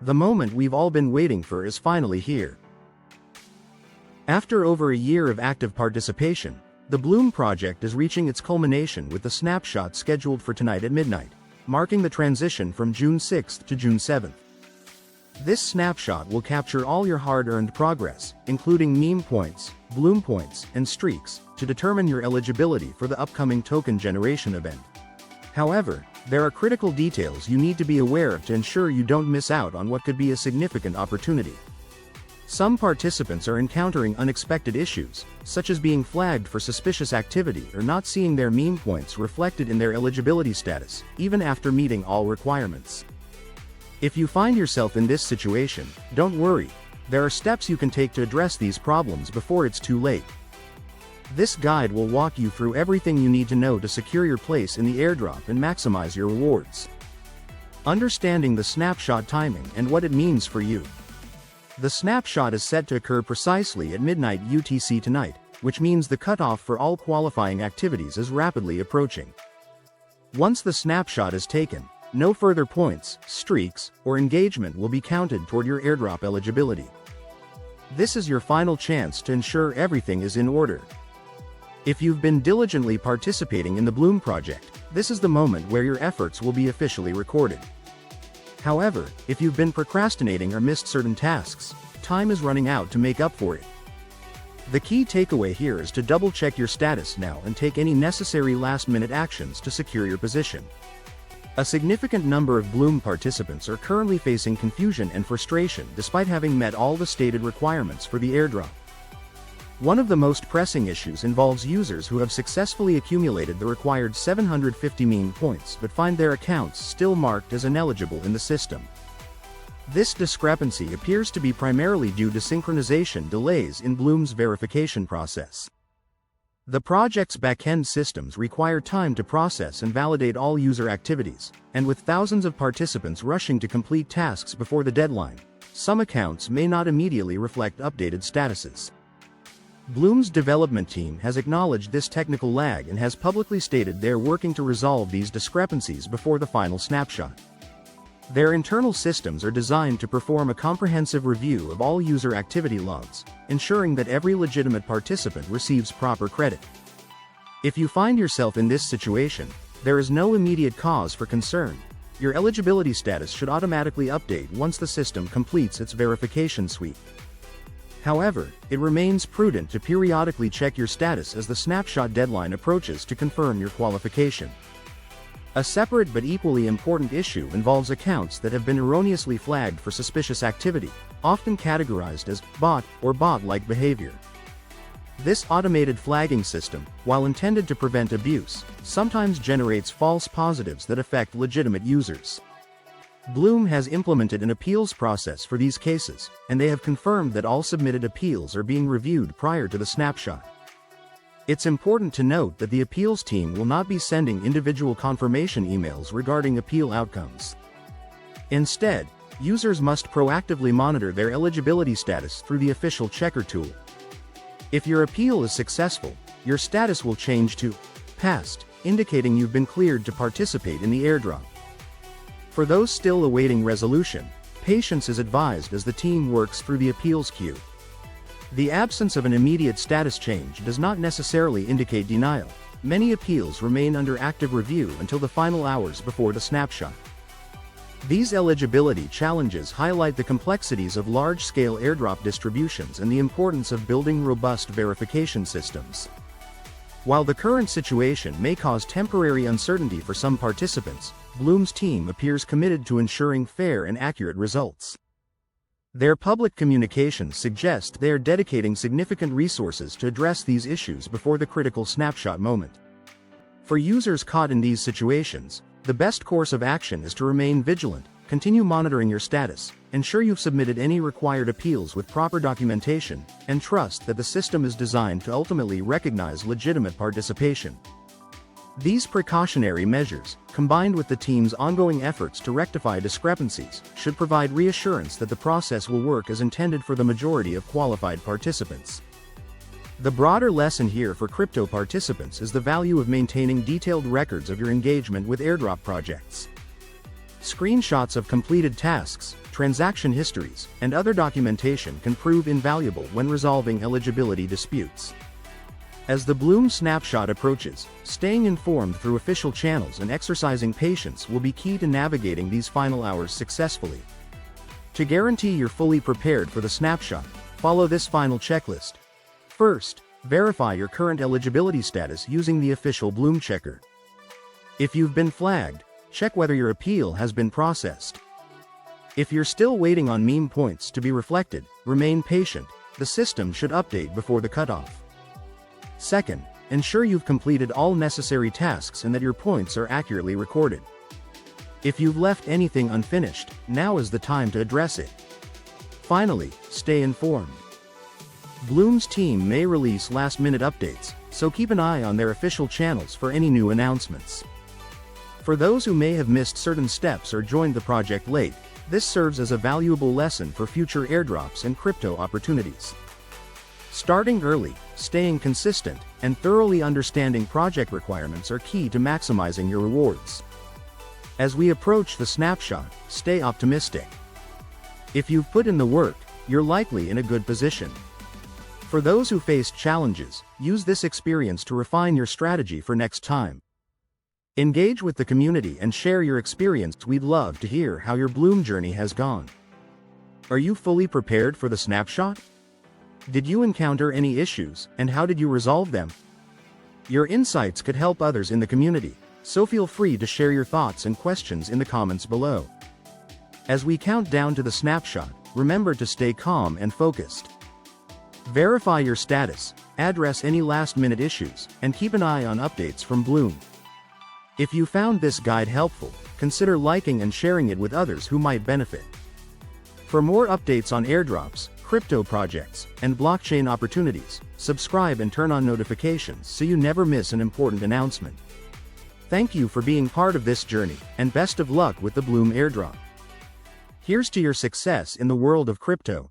The moment we've all been waiting for is finally here. After over a year of active participation, the Blum Project is reaching its culmination with the SnapShot scheduled for tonight at midnight, marking the transition from June 6th to June 7th. This snapshot will capture all your hard-earned progress, including meme points, Blum points, and streaks, to determine your eligibility for the upcoming token generation event. However, there are critical details you need to be aware of to ensure you don't miss out on what could be a significant opportunity. Some participants are encountering unexpected issues, such as being flagged for suspicious activity or not seeing their meme points reflected in their eligibility status, even after meeting all requirements. If you find yourself in this situation, don't worry, there are steps you can take to address these problems before it's too late. This guide will walk you through everything you need to know to secure your place in the airdrop and maximize your rewards. Understanding the snapshot timing and what it means for you. The snapshot is set to occur precisely at midnight UTC tonight, which means the cutoff for all qualifying activities is rapidly approaching. Once the snapshot is taken, no further points, streaks, or engagement will be counted toward your airdrop eligibility. This is your final chance to ensure everything is in order. If you've been diligently participating in the Blum Project, this is the moment where your efforts will be officially recorded. However, if you've been procrastinating or missed certain tasks, time is running out to make up for it. The key takeaway here is to double-check your status now and take any necessary last-minute actions to secure your position. A significant number of Blum participants are currently facing confusion and frustration despite having met all the stated requirements for the airdrop. One of the most pressing issues involves users who have successfully accumulated the required 750 meme points but find their accounts still marked as ineligible in the system. This discrepancy appears to be primarily due to synchronization delays in Blum's verification process. The project's backend systems require time to process and validate all user activities, and with thousands of participants rushing to complete tasks before the deadline, some accounts may not immediately reflect updated statuses. Blum's development team has acknowledged this technical lag and has publicly stated they're working to resolve these discrepancies before the final snapshot. Their internal systems are designed to perform a comprehensive review of all user activity logs, ensuring that every legitimate participant receives proper credit. If you find yourself in this situation, there is no immediate cause for concern. Your eligibility status should automatically update once the system completes its verification sweep. However, it remains prudent to periodically check your status as the snapshot deadline approaches to confirm your qualification. A separate but equally important issue involves accounts that have been erroneously flagged for suspicious activity, often categorized as bot or bot-like behavior. This automated flagging system, while intended to prevent abuse, sometimes generates false positives that affect legitimate users. Blum has implemented an appeals process for these cases, and they have confirmed that all submitted appeals are being reviewed prior to the snapshot. It's important to note that the appeals team will not be sending individual confirmation emails regarding appeal outcomes. Instead, users must proactively monitor their eligibility status through the official checker tool. If your appeal is successful, your status will change to passed, indicating you've been cleared to participate in the airdrop. For those still awaiting resolution, patience is advised as the team works through the appeals queue. The absence of an immediate status change does not necessarily indicate denial. Many appeals remain under active review until the final hours before the snapshot. These eligibility challenges highlight the complexities of large-scale airdrop distributions and the importance of building robust verification systems. While the current situation may cause temporary uncertainty for some participants, Blum's team appears committed to ensuring fair and accurate results. Their public communications suggest they are dedicating significant resources to address these issues before the critical snapshot moment. For users caught in these situations, the best course of action is to remain vigilant, continue monitoring your status, ensure you've submitted any required appeals with proper documentation, and trust that the system is designed to ultimately recognize legitimate participation. These precautionary measures, combined with the team's ongoing efforts to rectify discrepancies, should provide reassurance that the process will work as intended for the majority of qualified participants. The broader lesson here for crypto participants is the value of maintaining detailed records of your engagement with airdrop projects. Screenshots of completed tasks, transaction histories, and other documentation can prove invaluable when resolving eligibility disputes. As the Blum snapshot approaches, staying informed through official channels and exercising patience will be key to navigating these final hours successfully. To guarantee you're fully prepared for the snapshot, follow this final checklist. First, verify your current eligibility status using the official Blum checker. If you've been flagged, check whether your appeal has been processed. If you're still waiting on meme points to be reflected, remain patient, the system should update before the cutoff. Second, ensure you've completed all necessary tasks and that your points are accurately recorded. If you've left anything unfinished, now is the time to address it. Finally, stay informed. Blum's team may release last-minute updates, so keep an eye on their official channels for any new announcements. For those who may have missed certain steps or joined the project late, this serves as a valuable lesson for future airdrops and crypto opportunities. Starting early, staying consistent, and thoroughly understanding project requirements are key to maximizing your rewards. As we approach the snapshot, stay optimistic. If you've put in the work, you're likely in a good position. For those who faced challenges, use this experience to refine your strategy for next time. Engage with the community and share your experience. We'd love to hear how your Blum journey has gone. Are you fully prepared for the snapshot? Did you encounter any issues, and how did you resolve them? Your insights could help others in the community, so feel free to share your thoughts and questions in the comments below. As we count down to the snapshot, remember to stay calm and focused. Verify your status, address any last-minute issues, and keep an eye on updates from Blum. If you found this guide helpful, consider liking and sharing it with others who might benefit. For more updates on airdrops, crypto projects, and blockchain opportunities, subscribe and turn on notifications so you never miss an important announcement. Thank you for being part of this journey, and best of luck with the Blum airdrop. Here's to your success in the world of crypto.